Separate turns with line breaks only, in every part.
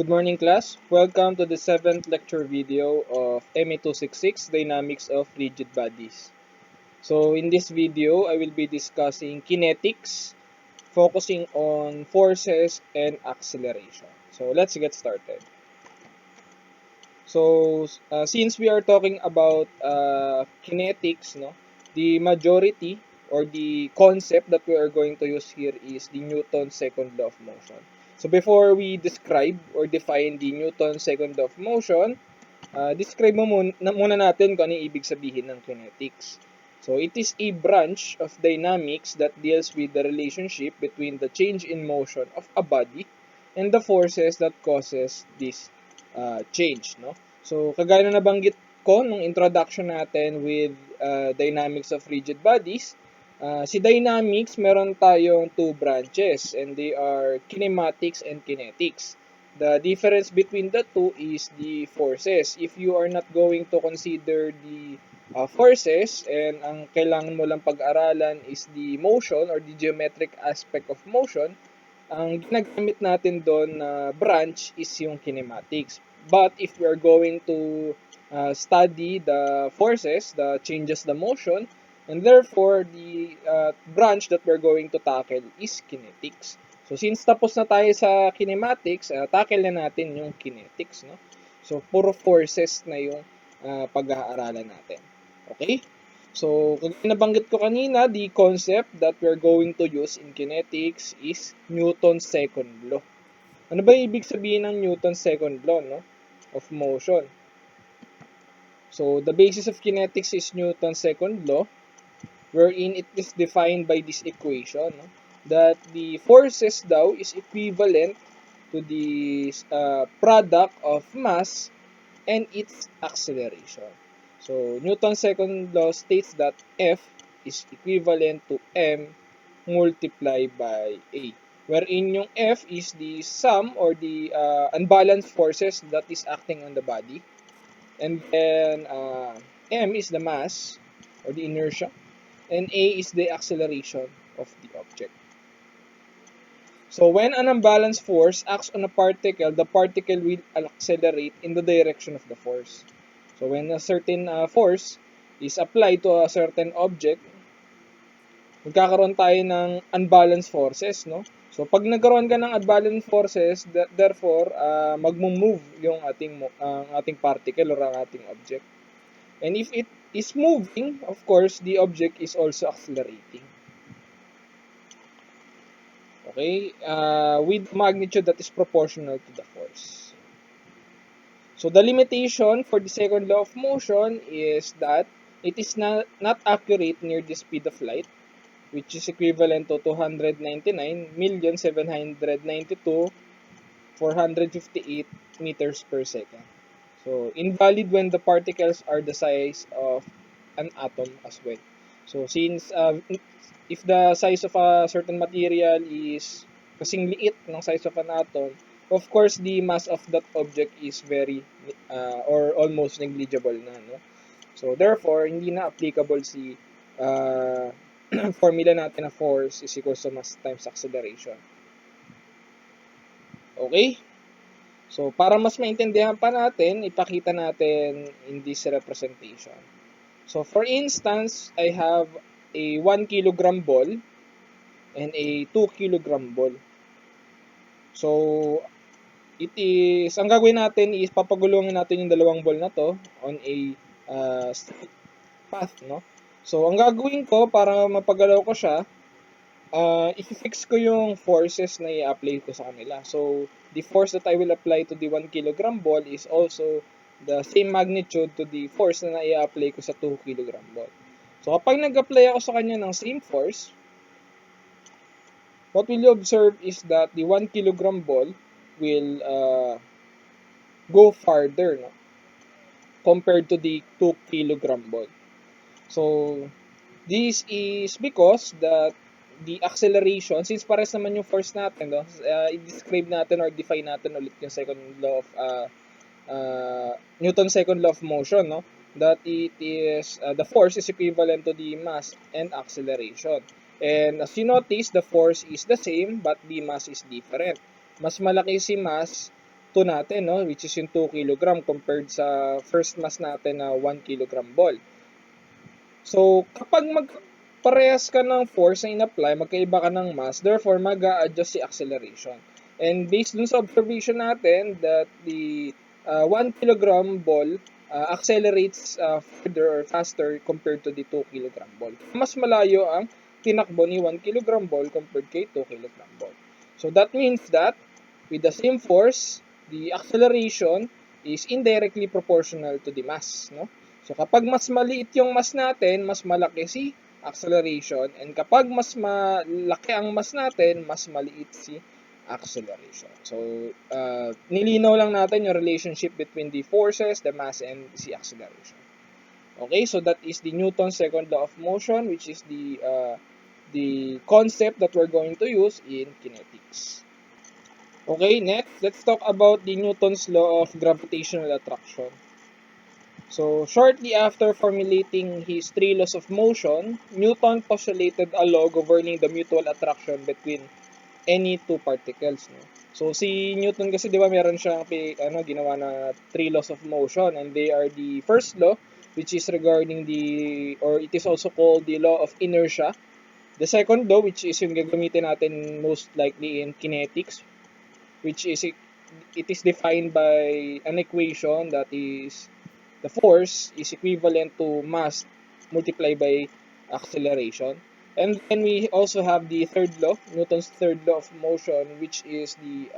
Good morning, class. Welcome to the 7th lecture video of MA266, Dynamics of Rigid Bodies. So in this video, I will be discussing kinetics, focusing on forces and acceleration. So let's get started. So since we are talking about kinetics, the majority or the concept that we are going to use here is the Newton's second law of motion. So before we describe or define the Newton's second law of motion, describe muna natin kung ano yung ibig sabihin ng kinetics. So it is a branch of dynamics that deals with the relationship between the change in motion of a body and the forces that causes this change, no? So kagaya na nabanggit ko nung introduction natin with dynamics of rigid bodies, si dynamics meron tayong two branches and they are kinematics and kinetics. The difference between the two is the forces. If you are not going to consider the forces and ang kailangan mo lang pag-aralan is the motion or the geometric aspect of motion, ang ginagamit natin doon na branch is yung kinematics. But if we are going to study the forces, the changes the motion, and therefore the branch that we're going to tackle is kinetics. So since tapos na tayo sa kinematics, tackle na natin yung kinetics, no? So puro forces na yung pag-aaralan natin. Okay? So, kung nabanggit ko kanina, the concept that we're going to use in kinetics is Newton's second law. Ano ba ibig sabihin ng Newton's second law, no? Of motion? So, the basis of kinetics is Newton's second law, wherein it is defined by this equation, no? That the forces daw is equivalent to the product of mass and its acceleration. So, Newton's second law states that F is equivalent to M multiplied by A, wherein yung F is the sum or the unbalanced forces that is acting on the body, and then M is the mass or the inertia, and A is the acceleration of the object. So, when an unbalanced force acts on a particle, the particle will accelerate in the direction of the force. So, when a certain force is applied to a certain object, magkakaroon tayo ng unbalanced forces, no? So, pag nagkaroon ka ng unbalanced forces, therefore, magmo-move yung ating particle or ang ating object. And if it is moving, of course, the object is also accelerating. Okay? With magnitude that is proportional to the force. So, the limitation for the second law of motion is that it is not accurate near the speed of light, which is equivalent to 299,792,458 meters per second. So, invalid when the particles are the size of an atom as well. So, since if the size of a certain material is kasing liit ng size of an atom, of course, the mass of that object is very or almost negligible na, no? So, therefore, hindi na applicable si formula natin na force is equal to mass times acceleration. Okay? So, para mas maintindihan pa natin, ipakita natin in this representation. So, for instance, I have a 1 kilogram ball and a 2 kilogram ball. So, ang gagawin natin is papagulungin natin yung dalawang ball na to on a straight path, no? So, ang gagawin ko para mapagalaw ko siya, i-fix ko yung forces na i-apply ko sa kanila. So, the force that I will apply to the 1 kilogram ball is also the same magnitude to the force na i-apply ko sa 2 kilogram ball. So, kapag nag-apply ako sa kanya ng same force, what will you observe is that the 1 kilogram ball will go farther, no, compared to the 2 kilogram ball. So, this is because that the acceleration, since pares naman yung force natin, no, i-describe natin or define natin ulit yung second law of Newton's second law of motion, no? That it is the force is equivalent to the mass and acceleration. And as you notice, the force is the same but the mass is different. Mas malaki si mass 2 natin, no, which is yung 2 kg compared sa first mass natin na 1 kg ball. So, kapag magparehas ka ng force na in-apply, magkaiba ka ng mass, therefore, mag-a-adjust si acceleration. And based dun sa observation natin that the 1 kg ball accelerates further or faster compared to the 2 kg ball. Mas malayo ang tinakbo ni 1 kg ball compared kay 2 kg ball. So, that means that with the same force, the acceleration is indirectly proportional to the mass, no? So, kapag mas maliit yung mass natin, mas malaki si acceleration. And kapag mas malaki ang mass natin, mas maliit si acceleration. So, nilinaw lang natin yung relationship between the forces, the mass, and si acceleration. Okay, so that is the Newton's second law of motion, which is the concept that we're going to use in kinetics. Okay, next, let's talk about the Newton's law of gravitational attraction. So, shortly after formulating his three laws of motion, Newton postulated a law governing the mutual attraction between any two particles. No? So, si Newton kasi, di ba, meron siyang ginawa na three laws of motion, and they are the first law, which is regarding or it is also called the law of inertia. The second law, which is yung gagamitin natin most likely in kinetics, which is, it is defined by an equation that is the force is equivalent to mass multiplied by acceleration. And then we also have the third law, Newton's third law of motion, which is the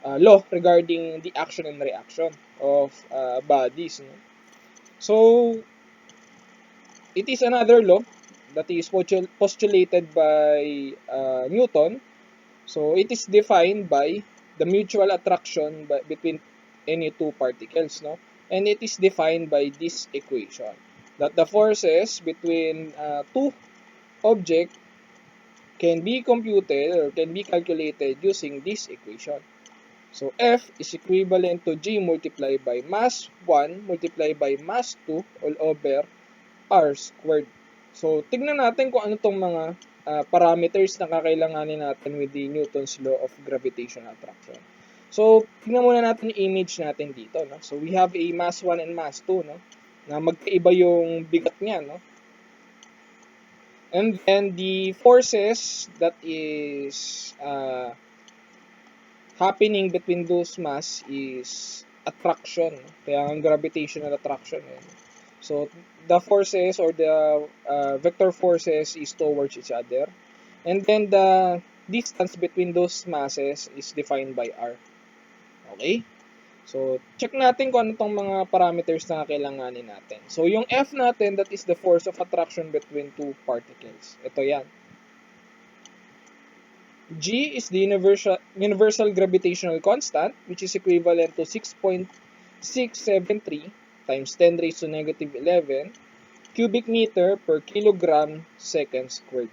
law regarding the action and reaction of bodies. No? So, it is another law that is postulated by Newton. So, it is defined by the mutual attraction between any two particles, no? And it is defined by this equation, that the forces between two objects can be computed or can be calculated using this equation. So, F is equivalent to G multiplied by mass 1 multiplied by mass 2 all over R squared. So, tignan natin kung ano tong mga parameters na kakailanganin natin with the Newton's law of gravitational attraction. So, tingnan muna natin yung image natin dito, no? So, we have a mass 1 and mass 2, no? Na magkaiba yung bigat niya, no? And then, the forces that is happening between those mass is attraction. Kaya ang gravitational attraction. So, the forces or the vector forces is towards each other. And then, the distance between those masses is defined by R. Okay? So, check natin kung ano tong mga parameters na kailanganin natin. So, yung F natin, that is the force of attraction between two particles. Ito yan. G is the universal gravitational constant, which is equivalent to 6.673 times 10 raised to negative 11 cubic meter per kilogram second squared.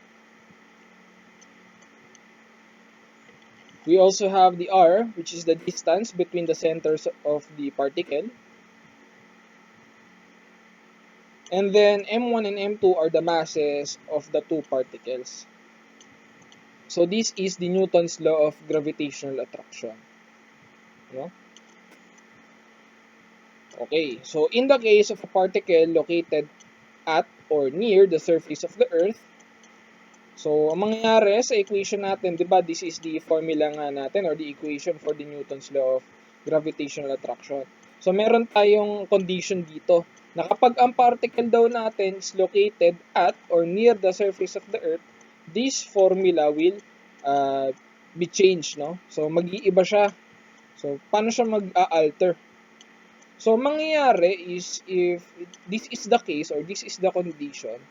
We also have the R, which is the distance between the centers of the particle. And then M1 and M2 are the masses of the two particles. So this is the Newton's law of gravitational attraction. No? Okay, so in the case of a particle located at or near the surface of the Earth, so, ang mangyayari sa equation natin, di ba, this is the formula nga natin or the equation for the Newton's law of gravitational attraction. So, meron tayong condition dito na kapag ang particle daw natin is located at or near the surface of the Earth, this formula will be changed, no? So, mag-iiba siya. So, paano siya mag-alter? So, mangyayari is if this is the case or this is the condition,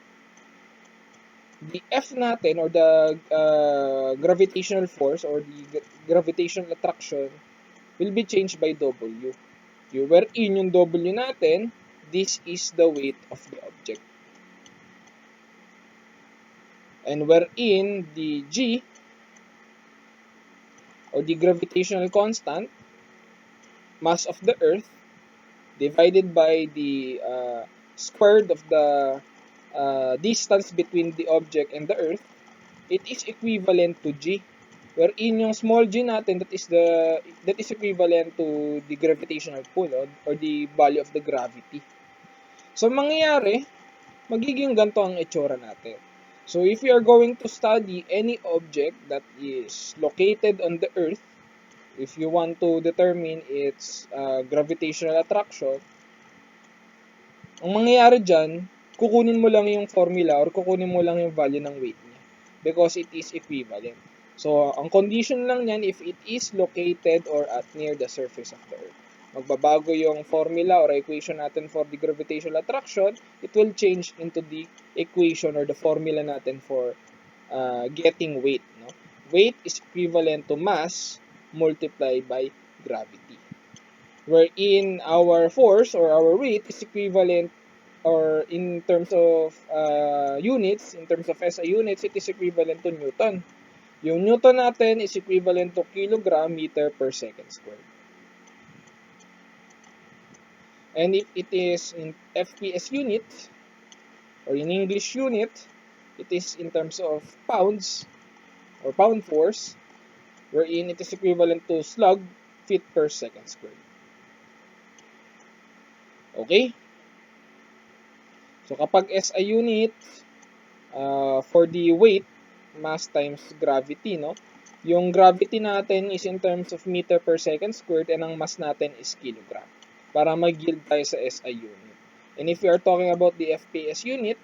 the F natin or the gravitational force or the gravitational attraction will be changed by W. Wherein yung W natin, this is the weight of the object. And wherein the G or the gravitational constant, mass of the Earth, divided by the squared of the distance between the object and the Earth, it is equivalent to G. wherein yung small g natin, that is equivalent to the gravitational pull or the value of the gravity. So mangyayari, magiging ganito ang itsura natin. So if you are going to study any object that is located on the earth, if you want to determine its gravitational attraction, ang mangyayari dyan, kukunin mo lang yung formula or kukunin mo lang yung value ng weight niya because it is equivalent. So, ang condition lang niyan if it is located or at near the surface of the Earth. Magbabago yung formula or equation natin for the gravitational attraction, it will change into the equation or the formula natin for getting weight. No? Weight is equivalent to mass multiplied by gravity. Wherein our force or our weight is equivalent or in terms of units, in terms of SI units, it is equivalent to Newton. Yung Newton natin is equivalent to kilogram meter per second squared. And if it is in FPS unit, or in English unit, it is in terms of pounds, or pound force, wherein it is equivalent to slug feet per second squared. Okay? So kapag SI unit, for the weight, mass times gravity, no? Yung gravity natin is in terms of meter per second squared and ang mass natin is kilogram. Para mag-yield tayo sa SI unit. And if we are talking about the FPS unit,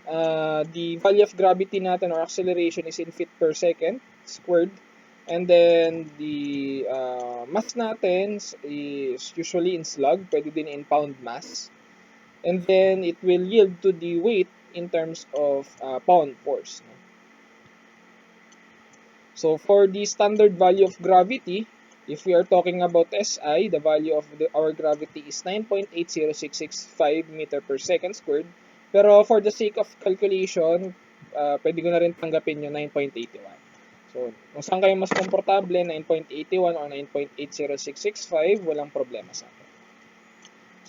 the value of gravity natin or acceleration is in feet per second squared. And then the mass natin is usually in slug, pwede din in pound mass. And then it will yield to the weight in terms of pound force. No? So for the standard value of gravity, if we are talking about SI, the value of our gravity is 9.80665 meter per second squared. Pero for the sake of calculation, pwede ko na rin tanggapin yung 9.81. So kung saan kayo mas komportable, 9.81 or 9.80665, walang problema sa akin.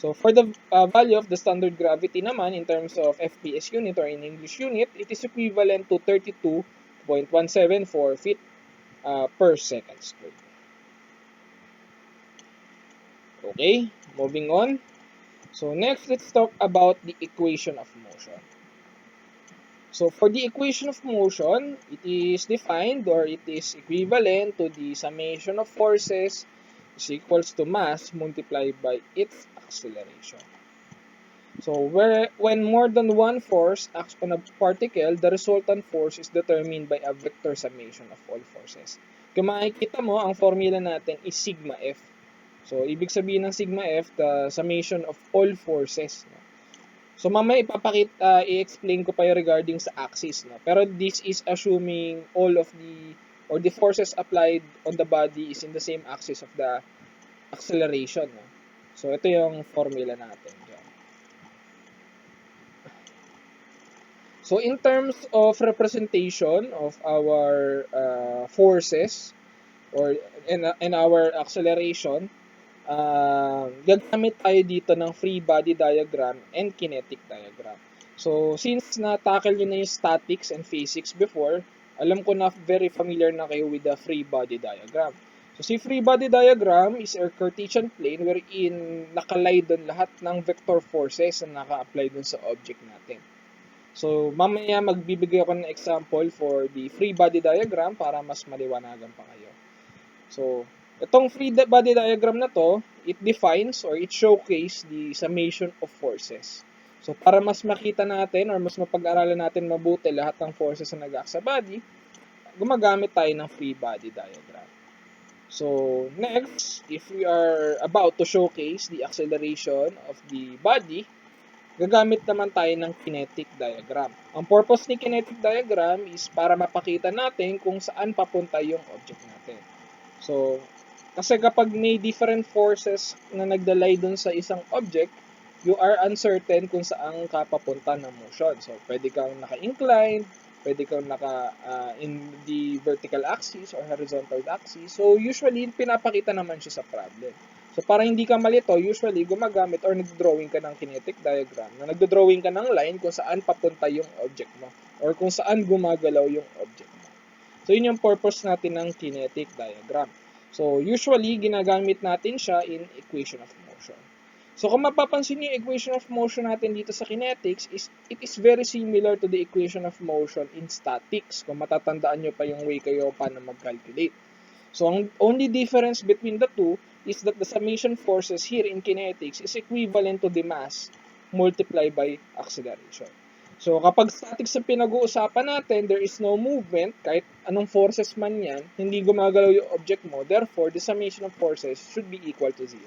So for the value of the standard gravity naman in terms of FPS unit or in English unit, it is equivalent to 32.174 feet per second squared. Okay, moving on. So next, let's talk about the equation of motion. So for the equation of motion, it is defined or it is equivalent to the summation of forces is equals to mass multiplied by its acceleration. So when more than one force acts on a particle, the resultant force is determined by a vector summation of all forces. Kung makikita mo, ang formula natin is sigma F. So ibig sabihin ng sigma F, the summation of all forces. No? So mamaya i-explain ko pa yung regarding sa axis. No? Pero this is assuming all of the forces applied on the body is in the same axis of the acceleration. No? So ito yung formula natin. So in terms of representation of our forces or in our acceleration, gagamit tayo dito ng free body diagram and kinetic diagram. So since na-tackle nyo na yung statics and physics before, alam ko na very familiar na kayo with the free body diagram. So si free body diagram is a Cartesian plane wherein nakalay doon lahat ng vector forces na naka-apply doon sa object natin. So, mamaya magbibigay ako ng example for the free body diagram para mas maliwanagan pa kayo. So, itong free body diagram na to, it defines or it showcases the summation of forces. So, para mas makita natin or mas mapag-aralan natin mabuti lahat ng forces na nag-act sa body, gumagamit tayo ng free body diagram. So, next, if we are about to showcase the acceleration of the body, gagamit naman tayo ng kinetic diagram. Ang purpose ni kinetic diagram is para mapakita natin kung saan papunta yung object natin. So, kasi kapag may different forces na nagdalay dun sa isang object, you are uncertain kung saan ka papunta ng motion. So, pwede kang naka-inclined, pwede kang in the vertical axis or horizontal axis. So, usually, pinapakita naman siya sa problem. So, para hindi ka malito, usually, gumagamit or nagdrawing ka ng kinetic diagram na nagdrawing ka ng line kung saan papunta yung object mo or kung saan gumagalaw yung object mo. So, yun yung purpose natin ng kinetic diagram. So, usually, ginagamit natin siya in equation of motion. So, kung mapapansin niyo yung equation of motion natin dito sa kinetics, it is very similar to the equation of motion in statics. Kung matatandaan niyo pa yung way kayo paano mag-calculate. So, ang only difference between the two is that the summation forces here in kinetics is equivalent to the mass multiplied by acceleration. So, kapag statics ang pinag-uusapan natin, there is no movement, kahit anong forces man yan, hindi gumagalaw yung object mo, therefore, the summation of forces should be equal to 0.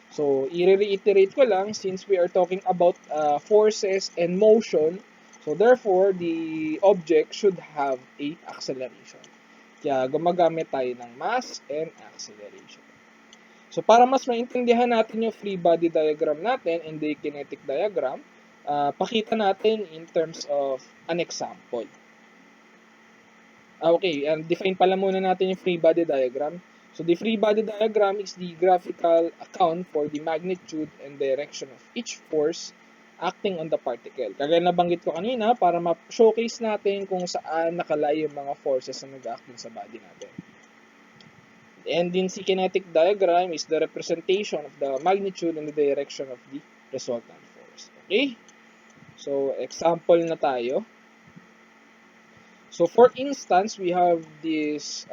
So, i-reiterate ko lang, since we are talking about forces and motion, so therefore, the object should have a acceleration. Kaya gumagamit tayo ng mass and acceleration. So, para mas maintindihan natin yung free body diagram natin and the kinetic diagram, pakita natin in terms of an example. Okay, define pala muna natin yung free body diagram. So, the free body diagram is the graphical account for the magnitude and direction of each force acting on the particle. Kagaya nabanggit ko kanina, para ma-showcase natin kung saan nakalay yung mga forces na nag-act sa body natin. And din si kinetic diagram is the representation of the magnitude and the direction of the resultant force. Okay? So, example na tayo. So, for instance, we have this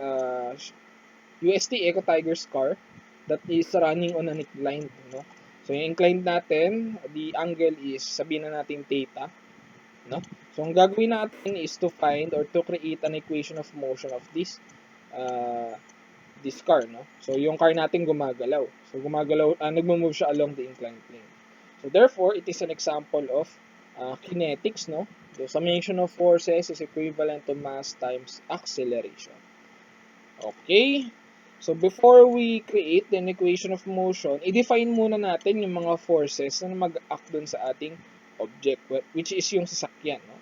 UST Eco Tigers car that is running on an inclined, no? So, yung inclined natin, the angle is, sabihin na natin theta, no? So, ang gagawin natin is to find or to create an equation of motion of this car, no? So, yung car natin gumagalaw. So, nagmo-move siya along the inclined plane. So, therefore, it is an example of kinetics, no? The summation of forces is equivalent to mass times acceleration. Okay? So, before we create an equation of motion, i-define muna natin yung mga forces na mag-act dun sa ating object, which is yung sasakyan, no?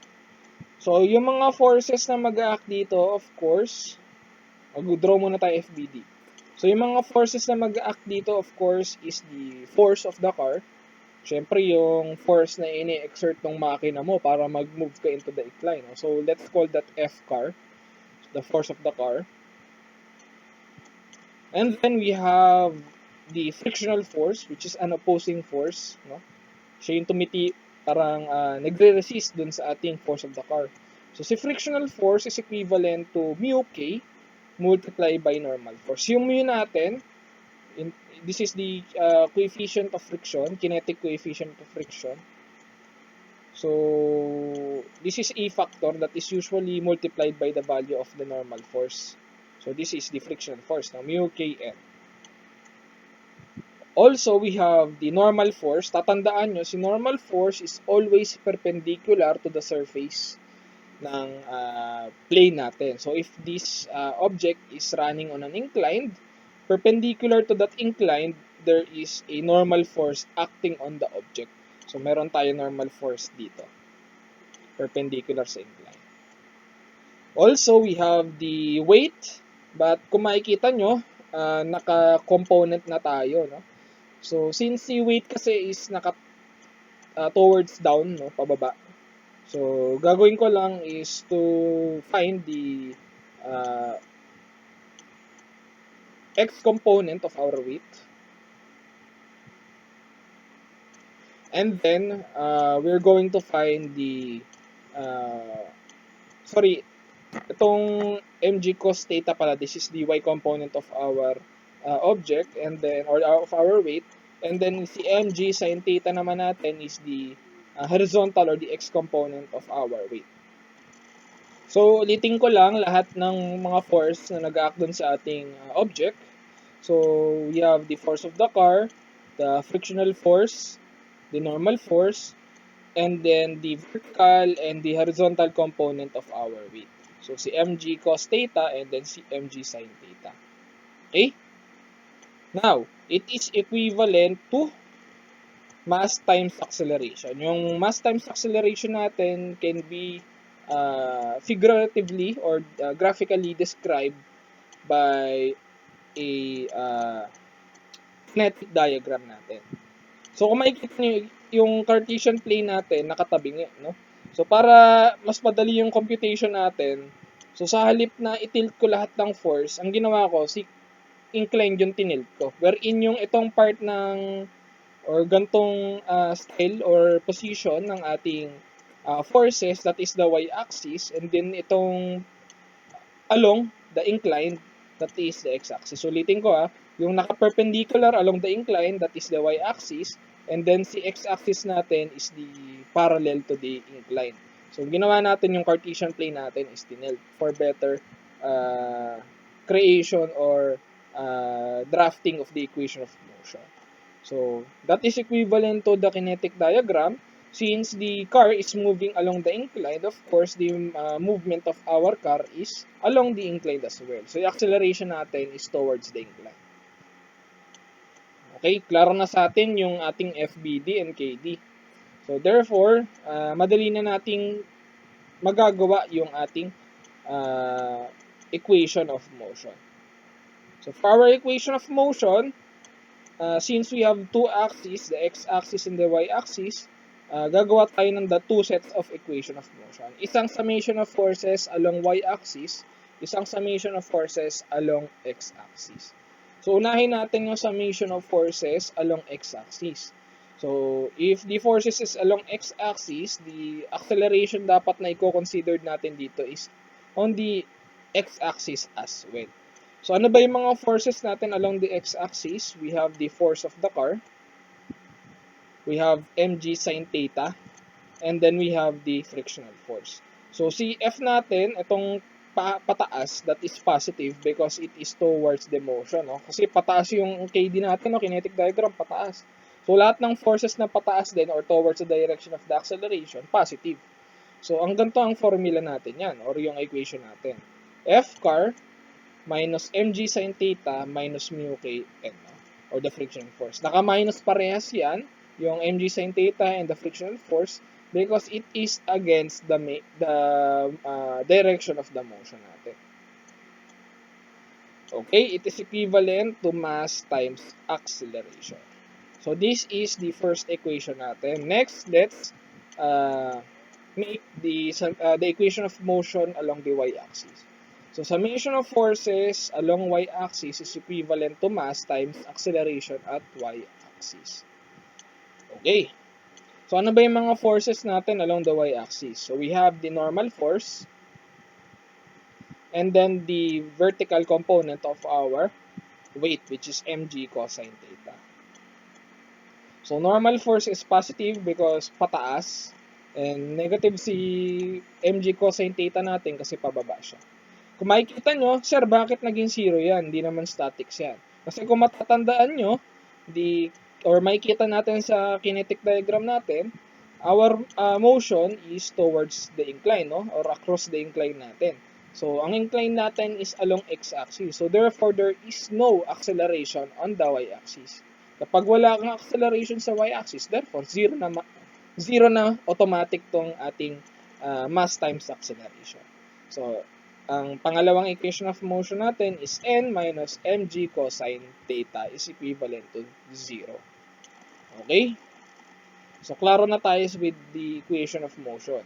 So, yung mga forces na mag-act dito, of course, mag-draw muna tayo FBD. So, yung mga forces na mag-act dito, of course, is the force of the car. Siyempre, yung force na ini-exert ng makina mo para mag-move ka into the incline. No? So, let's call that F car, the force of the car. And then we have the frictional force, which is an opposing force. No? Siya yung parang nagre-resist dun sa ating force of the car. So, si frictional force is equivalent to mu k multiplied by normal force. Yung mu natin, this is the coefficient of friction, kinetic coefficient of friction. So, this is a factor that is usually multiplied by the value of the normal force. So, this is the friction force, now mu kn. Also, we have the normal force. Tatandaan nyo, si normal force is always perpendicular to the surface ng plane natin. So, if this object is running on an inclined, perpendicular to that inclined, there is a normal force acting on the object. So, meron tayo normal force dito. Perpendicular sa incline. Also, we have the weight. But kung makikita nyo, naka-component na tayo, no? So, since si weight kasi is towards down, no, pababa. So, gagawin ko lang is to find the x component of our weight. And then, we're going to find the, itong mg cos theta pala, this is the y component of our object, and then, or of our weight, and then si mg sin theta naman natin is the horizontal or the x component of our weight. So, ulitin ko lang lahat ng mga force na nag-act dun sa ating object. So, we have the force of the car, the frictional force, the normal force, and then the vertical and the horizontal component of our weight. So, si mg cos theta and then si mg sin theta. Okay? Now, it is equivalent to mass times acceleration. Yung mass times acceleration natin can be figuratively or graphically described by a kinetic diagram natin. So, kung makikita nyo, yung Cartesian plane natin, nakatabi nga, no? So, para mas madali yung computation natin, So sa halip na itilt ko lahat ng force, ang ginawa ko, si inclined yung tinilt ko. Wherein yung itong part ng or gantong style or position ng ating forces, that is the y-axis, and then itong along the incline, that is the x-axis. Ulitin ko yung naka-perpendicular along the incline, that is the y-axis, and then si x-axis natin is the parallel to the incline. So ginawa natin yung Cartesian plane natin is tiniled for better creation or drafting of the equation of motion. So that is equivalent to the kinetic diagram. Since the car is moving along the incline, of course, the movement of our car is along the incline as well. So, yung acceleration natin is towards the incline. Okay, klaro na sa atin yung ating FBD and KD. So, therefore, madali na nating magagawa yung ating equation of motion. So, for our equation of motion, since we have two axes, the x-axis and the y-axis, gagawa tayo ng the two sets of equation of motion. Isang summation of forces along y-axis, isang summation of forces along x-axis. So, unahin natin yung summation of forces along x-axis. So, if the forces is along x-axis, the acceleration dapat na i-consider natin dito is on the x-axis as well. So, ano ba yung mga forces natin along the x-axis? We have the force of the car, we have mg sine theta, and then we have the frictional force. So, si F natin, itong pataas, that is positive because it is towards the motion. No? Kasi pataas yung KD natin, no? Kinetic diagram, pataas. So, lahat ng forces na pataas din or towards the direction of the acceleration, positive. So, ang ganito ang formula natin yan or yung equation natin. F car minus mg sine theta minus mu k n, no? Or the frictional force. Naka-minus parehas yan, yung mg sine theta and the frictional force, because it is against the direction of the motion natin. Okay, it is equivalent to mass times acceleration. So this is the first equation natin. Next, let's make the equation of motion along the y-axis. So summation of forces along y-axis is equivalent to mass times acceleration at y-axis. Okay. So ano ba yung mga forces natin along the y-axis? So we have the normal force and then the vertical component of our weight, which is mg cosine theta. So normal force is positive because pataas, and negative si mg cosine theta natin kasi pababa siya. Kung makikita nyo, sir, bakit naging zero yan? Hindi naman statics yan. Kasi kung matatandaan nyo, or makikita natin sa kinetic diagram natin, our motion is towards the incline, no? Or across the incline natin. So, ang incline natin is along x-axis. So, therefore, there is no acceleration on the y-axis. Kapag wala kang acceleration sa y-axis, therefore, zero na automatic tong ating mass times acceleration. So, ang pangalawang equation of motion natin is n minus mg cosine theta is equivalent to 0. Okay? So, klaro na tayo with the equation of motion.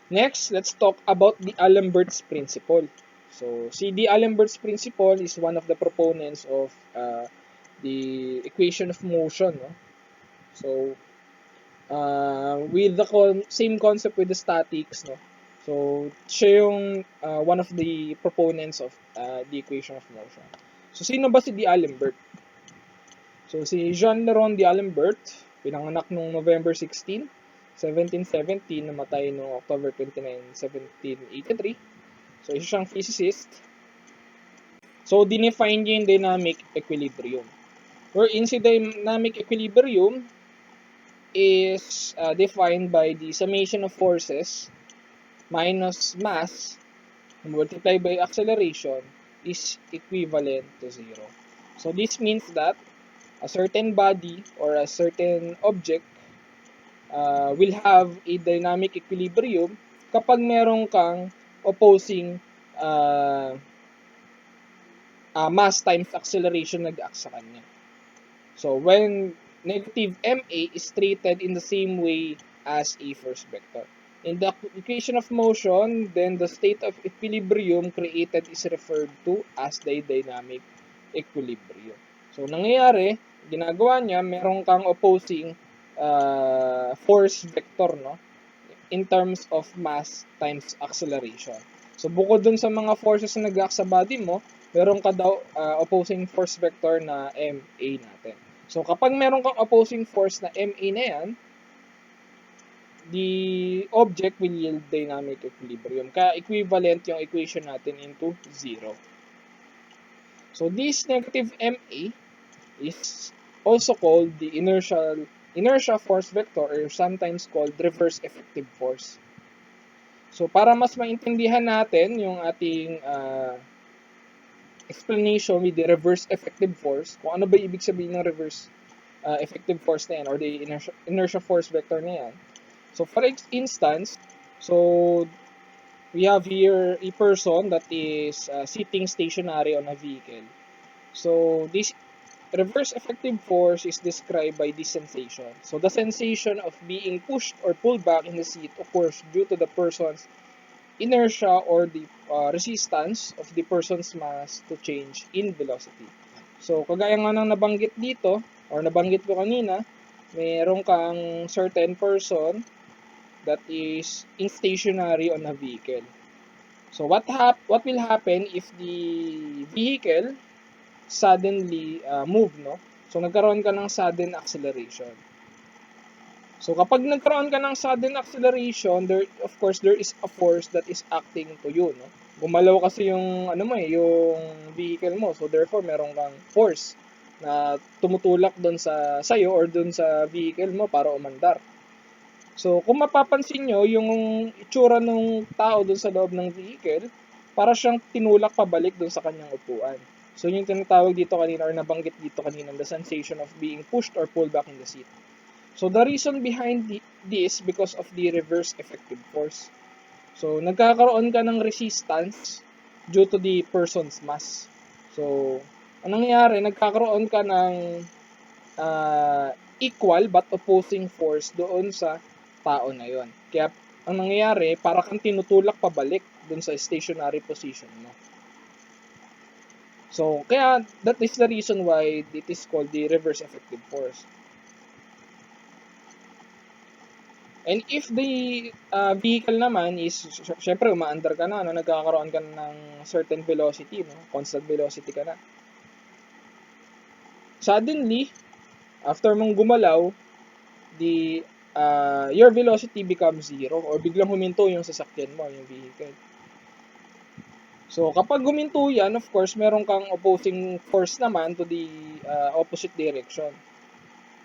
Next, let's talk about the D'Alembert's principle. So, si D'Alembert's principle is one of the proponents of the equation of motion. No? So, with the same concept with the statics, no? So, siya yung one of the proponents of the equation of motion. So, sino ba si D'Alembert? So, si Jean Leron D'Alembert, pinanganak noong November 16, 1717, namatay noong October 29, 1783. So, isa siyang physicist. So, dinefine niya yung dynamic equilibrium. Wherein si dynamic equilibrium is defined by the summation of forces minus mass multiplied by acceleration is equivalent to 0. So this means that a certain body or a certain object will have a dynamic equilibrium kapag meron kang opposing mass times acceleration nag-act sa kanya. So when negative ma is treated in the same way as a first vector. In the equation of motion, then the state of equilibrium created is referred to as the dynamic equilibrium. So, nangyayari, ginagawa niya, meron kang opposing force vector, no? In terms of mass times acceleration. So, bukod dun sa mga forces na nag-act sa body mo, meron ka daw opposing force vector na MA natin. So, kapag meron kang opposing force na MA na yan, the object will yield dynamic equilibrium. Kaya equivalent yung equation natin into 0. So this negative MA is also called the inertia force vector, or sometimes called reverse effective force. So para mas maintindihan natin yung ating explanation with the reverse effective force, kung ano ba ibig sabihin ng reverse effective force na yan, or the inertia force vector na yan. So for instance, so we have here a person that is sitting stationary on a vehicle. So this reverse effective force is described by this sensation. So the sensation of being pushed or pulled back in the seat occurs due to the person's inertia or the resistance of the person's mass to change in velocity. So kagaya nga ng nabanggit dito, or nabanggit ko kanina, mayroon kang certain person that is in stationary on a vehicle. So what will happen if the vehicle suddenly move, no? So nagkaroon ka ng sudden acceleration. So kapag nagkaroon ka ng sudden acceleration, of course there is a force that is acting to you, no? Gumalaw kasi yung yung vehicle mo. So therefore meron kang force na tumutulak doon sa sayo or doon sa vehicle mo para umandar. So, kung mapapansin nyo, yung itsura ng tao dun sa loob ng vehicle, para siyang tinulak pabalik dun sa kanyang upuan. So, yung tinatawag dito kanina, or nabanggit dito kanina, the sensation of being pushed or pulled back in the seat. So, the reason behind this because of the reverse effective force. So, nagkakaroon ka ng resistance due to the person's mass. So, anong nangyayari? Nagkakaroon ka ng equal but opposing force doon sa tao na yon. Kaya ang nangyayari, para kang tinutulak pabalik dun sa stationary position mo. So, kaya that is the reason why it is called the reverse effective force. And if the vehicle naman is, syempre umaandar ka na, nagkakaroon ka ng certain velocity, no? Constant velocity ka na. Suddenly, after mong gumalaw, your velocity becomes 0, or biglang huminto yung sasakyan mo, yung vehicle. So, kapag huminto yan, of course, meron kang opposing force naman to the opposite direction.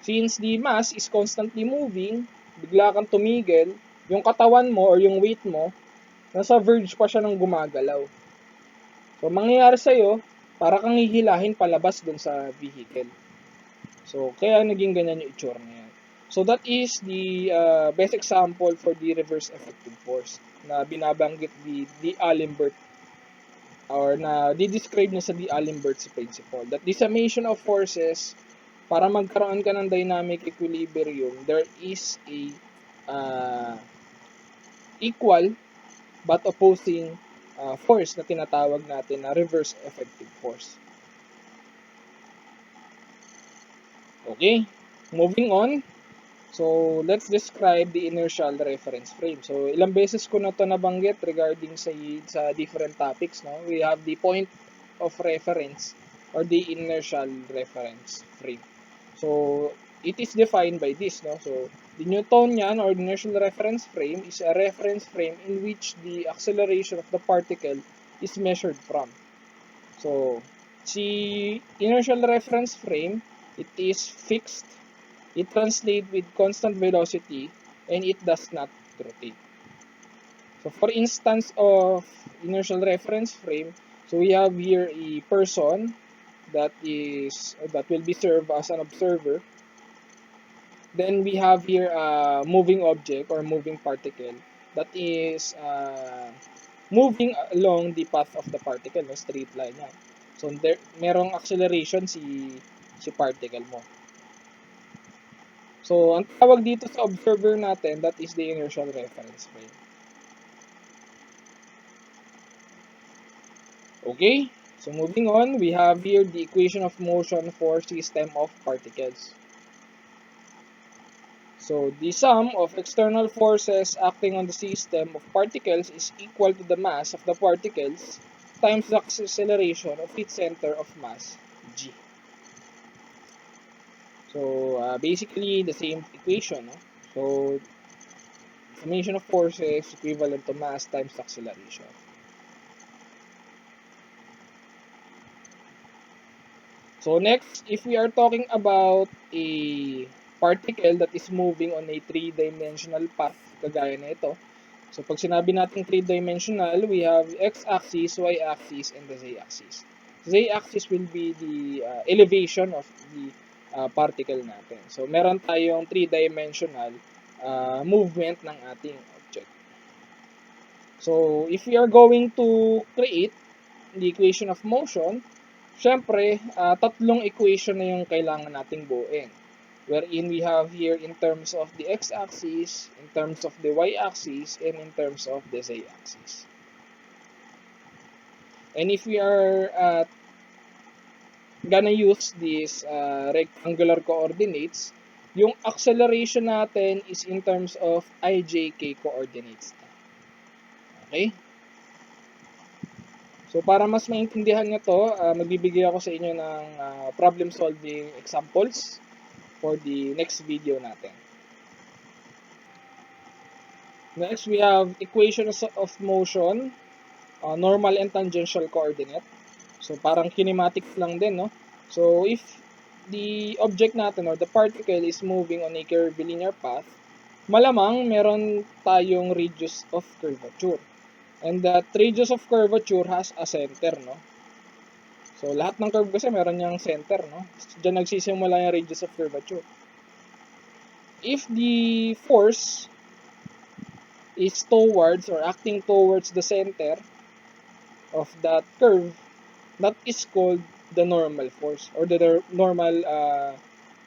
Since the mass is constantly moving, bigla kang tumigil, yung katawan mo or yung weight mo, nasa verge pa siya ng gumagalaw. So, mangyayari sa'yo, para kang hihilahin palabas dun sa vehicle. So, kaya naging ganyan yung itsura na yan. So, that is the best example for the reverse effective force na binabanggit di D'Alembert, or na di-describe na sa D'Alembert's principle. That the summation of forces, para magkaroon ka ng dynamic equilibrium, there is a equal but opposing force na tinatawag natin na reverse effective force. Okay, moving on. So, let's describe the inertial reference frame. So, ilang beses ko na to nabanggit regarding sa different topics, no? We have the point of reference or the inertial reference frame. So, it is defined by this, no? So, the Newtonian or inertial reference frame is a reference frame in which the acceleration of the particle is measured from. So, the inertial reference frame, it is fixed. It translates with constant velocity and it does not rotate. So for instance of inertial reference frame, so we have here a person that will be served as an observer. Then we have here a moving object or moving particle that is moving along the path of the particle, no, straight line yan. So merong acceleration si particle mo. So, ang tawag dito sa observer natin, that is the inertial reference frame. Okay, so moving on, we have here the equation of motion for system of particles. So, the sum of external forces acting on the system of particles is equal to the mass of the particles times the acceleration of its center of mass, g. So, basically, the same equation. No? So, summation of forces equivalent to mass times acceleration. So next, if we are talking about a particle that is moving on a three-dimensional path, kagaya na ito. So pag sinabi natin three-dimensional, we have x-axis, y-axis, and the z-axis. Z-axis will be the elevation of the particle natin. So meron tayong three-dimensional movement ng ating object. So if we are going to create the equation of motion, syempre, tatlong equation na yung kailangan nating buuin. Wherein we have here in terms of the x-axis, in terms of the y-axis, and in terms of the z-axis. And if we are gonna use these rectangular coordinates, yung acceleration natin is in terms of ijk coordinates. Okay? So para mas maintindihan nyo to, magbibigay ako sa inyo ng problem solving examples for the next video natin. Next, we have equations of motion, normal and tangential coordinate. So parang kinematics lang din, no? So if the object natin or the particle is moving on a curvilinear path, malamang meron tayong radius of curvature. And that radius of curvature has a center, no? So, lahat ng curve kasi meron niyang center, no? Diyan nagsisimula yung radius of curvature. If the force is towards or acting towards the center of that curve, that is called the normal force or the normal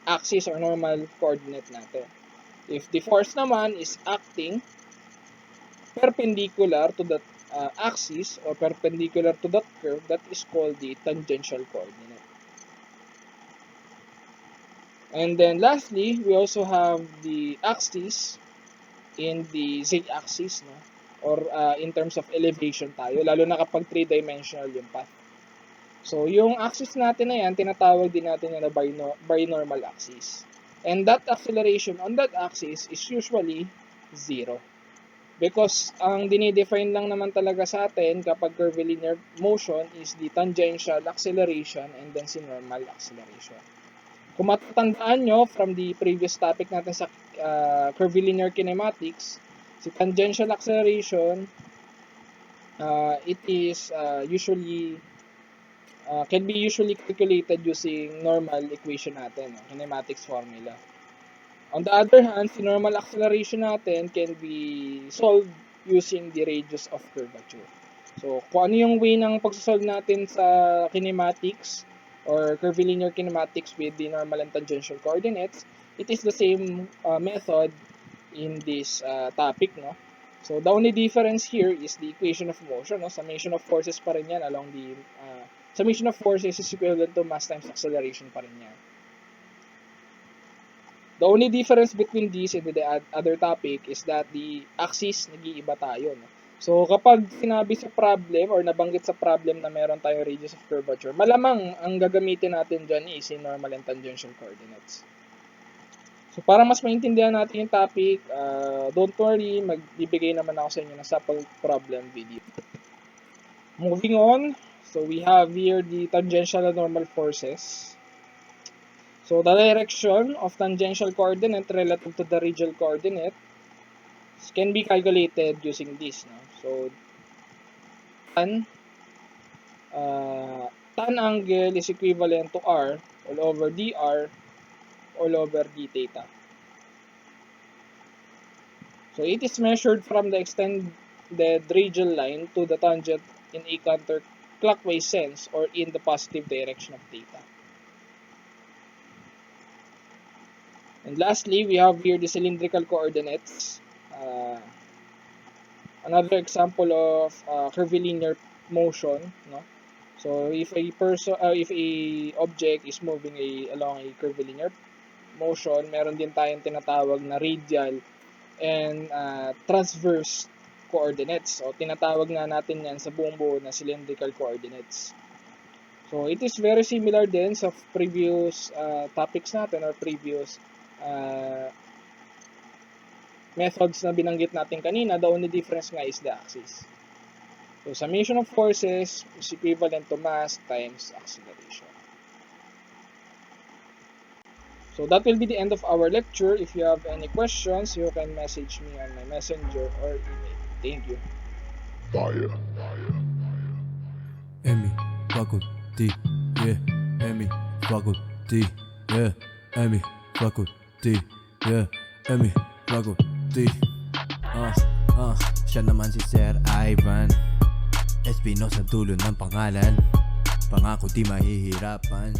axis or normal coordinate natin. If the force naman is acting perpendicular to that axis or perpendicular to that curve, that is called the tangential coordinate. And then lastly, we also have the axis in the z-axis, no? Or in terms of elevation tayo, lalo na kapag three-dimensional yung path. So, yung axis natin na yan, tinatawag din natin yan na binormal axis. And that acceleration on that axis is usually 0. Because ang dinidefine lang naman talaga sa atin kapag curvilinear motion is the tangential acceleration and then si normal acceleration. Kung matatandaan nyo from the previous topic natin sa curvilinear kinematics, si tangential acceleration, it is usually can be usually calculated using normal equation natin, kinematics formula. On the other hand, si normal acceleration natin can be solved using the radius of curvature. So, kung ano yung way ng pagsasolve natin sa kinematics or curvilinear kinematics with the normal and tangential coordinates, it is the same method in this topic, no? So, the only difference here is the equation of motion, no? Summation of forces pa rin yan along the summation of forces is equivalent to mass times acceleration pa rin yan. The only difference between these and the other topic is that the axis nag-iiba tayo. No? So, kapag sinabi sa problem or nabanggit sa problem na meron tayong radius of curvature, malamang ang gagamitin natin dyan is yung normal and tangential coordinates. So, para mas maintindihan natin yung topic, don't worry, magbibigay naman ako sa inyo ng sample problem video. Moving on, so we have here the tangential and normal forces. So, the direction of tangential coordinate relative to the radial coordinate can be calculated using this. No? So, tan angle is equivalent to r all over dr all over d theta. So, it is measured from the extended radial line to the tangent in a counterclockwise sense or in the positive direction of theta. And lastly, we have here the cylindrical coordinates. Another example of curvilinear motion, no? So if a object is moving along a curvilinear motion, meron din tayong tinatawag na radial and transverse coordinates. So tinatawag nga natin yan sa buong buo na cylindrical coordinates. So it is very similar din sa previous topics natin or previous methods na binanggit natin kanina. The only difference nga is the axis. So summation of forces is equivalent to mass times acceleration. So that will be the end of our lecture. If you have any questions, you can message me on my messenger or email. Thank you.
Fire.
Emmy, faculty, yeah. Emmy, faculty, yeah. Emmy, faculty, yeah. Emmy, faculty. Siya naman si Sir Ivan Espinosa, dulo ng pangalan. Pangako di mahihirapan.